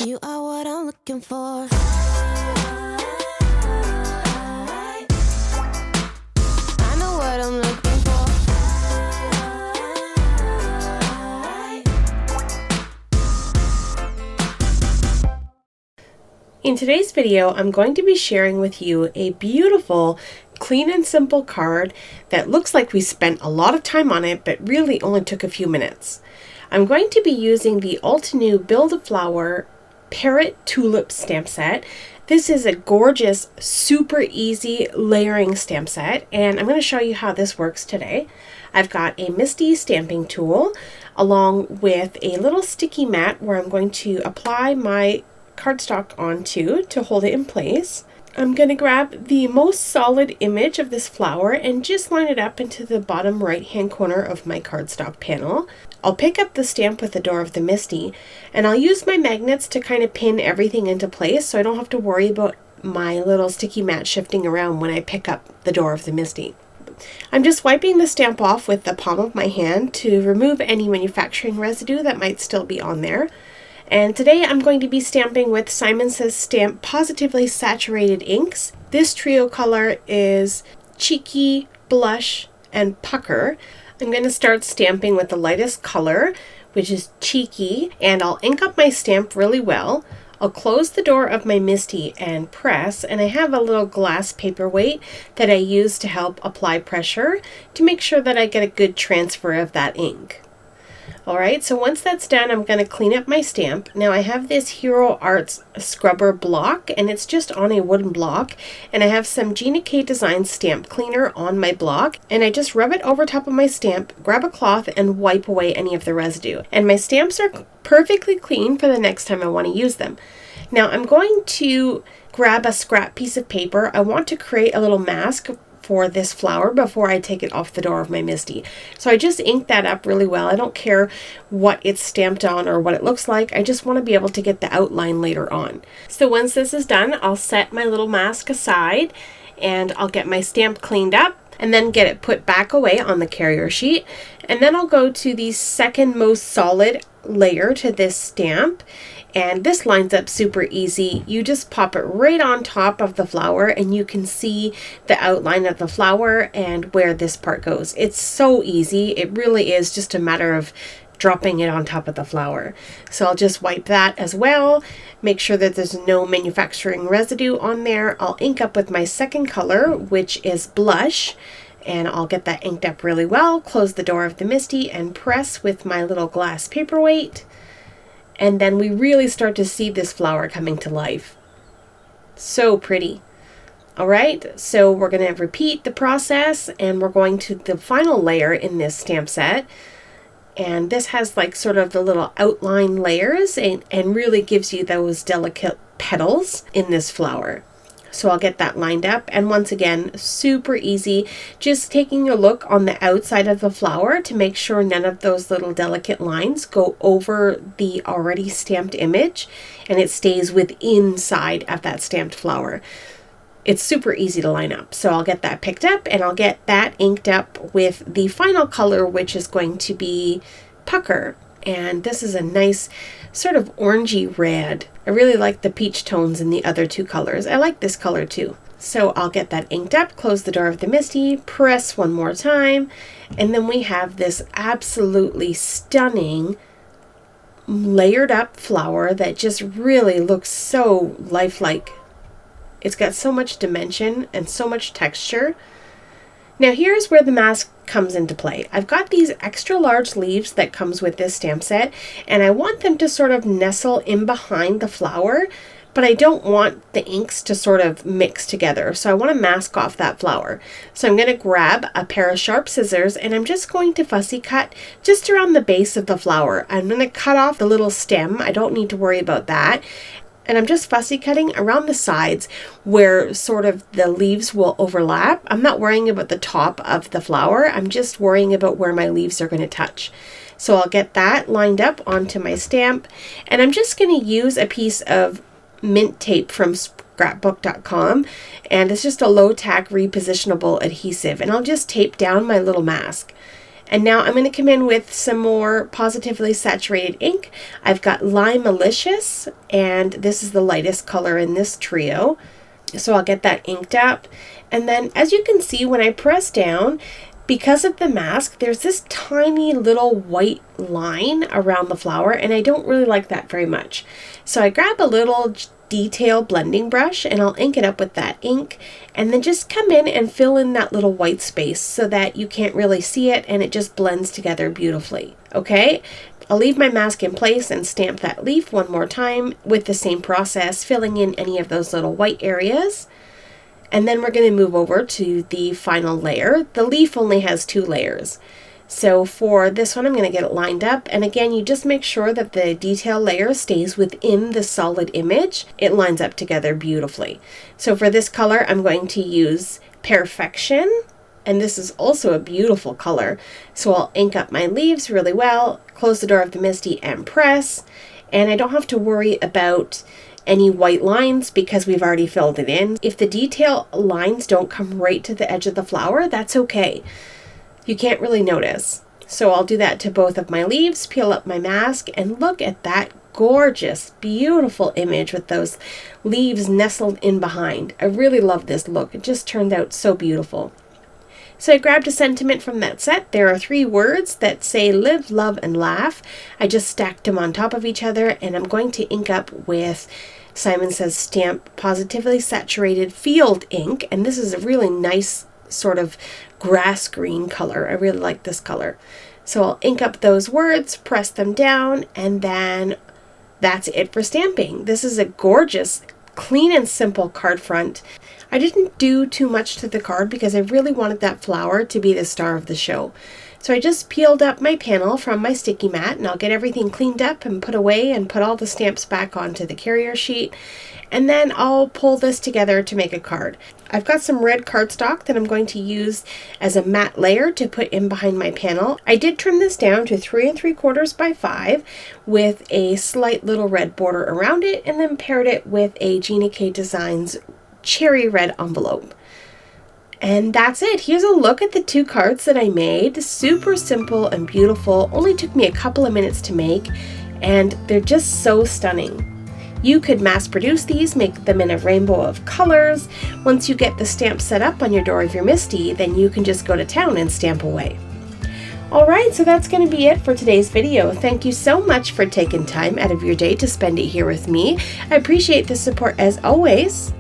You are what I'm looking for. I know what I'm looking for. In today's video, I'm going to be sharing with you a beautiful, clean and simple card that looks like we spent a lot of time on it, but really only took a few minutes. I'm going to be using the Altenew Build a Flower Parrot Tulips stamp set. This is a gorgeous, super easy layering stamp set, and I'm going to show you how this works today. I've got a Misty stamping tool along with a little sticky mat where I'm going to apply my cardstock onto to hold it in place. I'm going to grab the most solid image of this flower and just line it up into the bottom right hand corner of my cardstock panel. I'll pick up the stamp with the Door of the Misty, and I'll use my magnets to kind of pin everything into place so I don't have to worry about my little sticky mat shifting around when I pick up the Door of the Misty. I'm just wiping the stamp off with the palm of my hand to remove any manufacturing residue that might still be on there. And today I'm going to be stamping with Simon Says Stamp Positively Saturated inks. This trio color is Cheeky, Blush, and Pucker. I'm going to start stamping with the lightest color, which is Cheeky, and I'll ink up my stamp really well. I'll close the door of my Misty and press, and I have a little glass paperweight that I use to help apply pressure to make sure that I get a good transfer of that ink. Alright, so once that's done, I'm going to clean up my stamp. Now I have this Hero Arts scrubber block, and it's just on a wooden block, and I have some jennycarddesigns stamp cleaner on my block, and I just rub it over top of my stamp, grab a cloth, and wipe away any of the residue. And my stamps are perfectly clean for the next time I want to use them. Now I'm going to grab a scrap piece of paper. I want to create a little mask for this flower before I take it off the door of my Misty. So I just ink that up really well. I don't care what it's stamped on or what it looks like. I just want to be able to get the outline later on. So once this is done, I'll set my little mask aside and I'll get my stamp cleaned up and then get it put back away on the carrier sheet. And then I'll go to the second most solid layer to this stamp, and this lines up super easy. You just pop it right on top of the flower and you can see the outline of the flower and where this part goes. It's so easy. It really is just a matter of dropping it on top of the flower. So I'll just wipe that as well, make sure that there's no manufacturing residue on there. I'll ink up with my second color, which is Blush, and I'll get that inked up really well, close the Door of the Misty, and press with my little glass paperweight. And then we really start to see this flower coming to life. So pretty. Alright, so we're going to repeat the process, and we're going to the final layer in this stamp set. And this has like sort of the little outline layers and really gives you those delicate petals in this flower. So I'll get that lined up, and once again, super easy, just taking a look on the outside of the flower to make sure none of those little delicate lines go over the already stamped image and it stays within side of that stamped flower. It's super easy to line up. So I'll get that picked up and I'll get that inked up with the final color, which is going to be Pucker. And this is a nice sort of orangey red. I really like the peach tones in the other two colors. I like this color too. So I'll get that inked up, close the Door of the Misty, press one more time, and then we have this absolutely stunning layered up flower that just really looks so lifelike. It's got so much dimension and so much texture. Now here's where the mask comes into play. I've got these extra large leaves that comes with this stamp set, and I want them to sort of nestle in behind the flower, but I don't want the inks to sort of mix together. So I want to mask off that flower. So I'm going to grab a pair of sharp scissors and I'm just going to fussy cut just around the base of the flower. I'm going to cut off the little stem. I don't need to worry about that. And I'm just fussy cutting around the sides where sort of the leaves will overlap. I'm not worrying about the top of the flower. I'm just worrying about where my leaves are going to touch. So I'll get that lined up onto my stamp. And I'm just going to use a piece of mint tape from scrapbook.com. And it's just a low tack repositionable adhesive. And I'll just tape down my little mask. And now I'm going to come in with some more positively saturated ink. I've got Lime Malicious, and this is the lightest color in this trio. So I'll get that inked up. And then as you can see, when I press down, because of the mask, there's this tiny little white line around the flower, and I don't really like that very much. So I grab a little detail blending brush and I'll ink it up with that ink, and then just come in and fill in that little white space so that you can't really see it and it just blends together beautifully. Okay, I'll leave my mask in place and stamp that leaf one more time with the same process, filling in any of those little white areas. And then we're going to move over to the final layer. The leaf only has 2 layers. So for this one, I'm going to get it lined up. And again, you just make sure that the detail layer stays within the solid image. It lines up together beautifully. So for this color, I'm going to use Perfection. And this is also a beautiful color. So I'll ink up my leaves really well, close the door of the MISTI and press. And I don't have to worry about any white lines because we've already filled it in. If the detail lines don't come right to the edge of the flower, that's okay. You can't really notice. So I'll do that to both of my leaves, peel up my mask, and look at that gorgeous, beautiful image with those leaves nestled in behind. I really love this look. It just turned out so beautiful. So I grabbed a sentiment from that set. There are 3 words that say live, love, and laugh. I just stacked them on top of each other, and I'm going to ink up with Simon Says Stamp Positively Saturated Field ink, and this is a really nice sort of grass green color. I really like this color. So I'll ink up those words, press them down, and then that's it for stamping. This is a gorgeous, clean and simple card front. I didn't do too much to the card because I really wanted that flower to be the star of the show. So I just peeled up my panel from my sticky mat, and I'll get everything cleaned up and put away and put all the stamps back onto the carrier sheet. And then I'll pull this together to make a card. I've got some red cardstock that I'm going to use as a matte layer to put in behind my panel. I did trim this down to 3 3/4 by 5 with a slight little red border around it, and then paired it with a jennycarddesigns cherry red envelope. And that's it. Here's a look at the 2 cards that I made. Super simple and beautiful. Only took me a couple of minutes to make, and they're just so stunning. You could mass produce these, make them in a rainbow of colors. Once you get the stamp set up on your door of your MISTI, then you can just go to town and stamp away. Alright, so that's going to be it for today's video. Thank you so much for taking time out of your day to spend it here with me. I appreciate the support as always.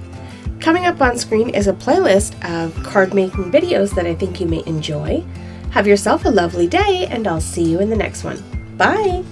Coming up on screen is a playlist of card making videos that I think you may enjoy. Have yourself a lovely day, and I'll see you in the next one. Bye!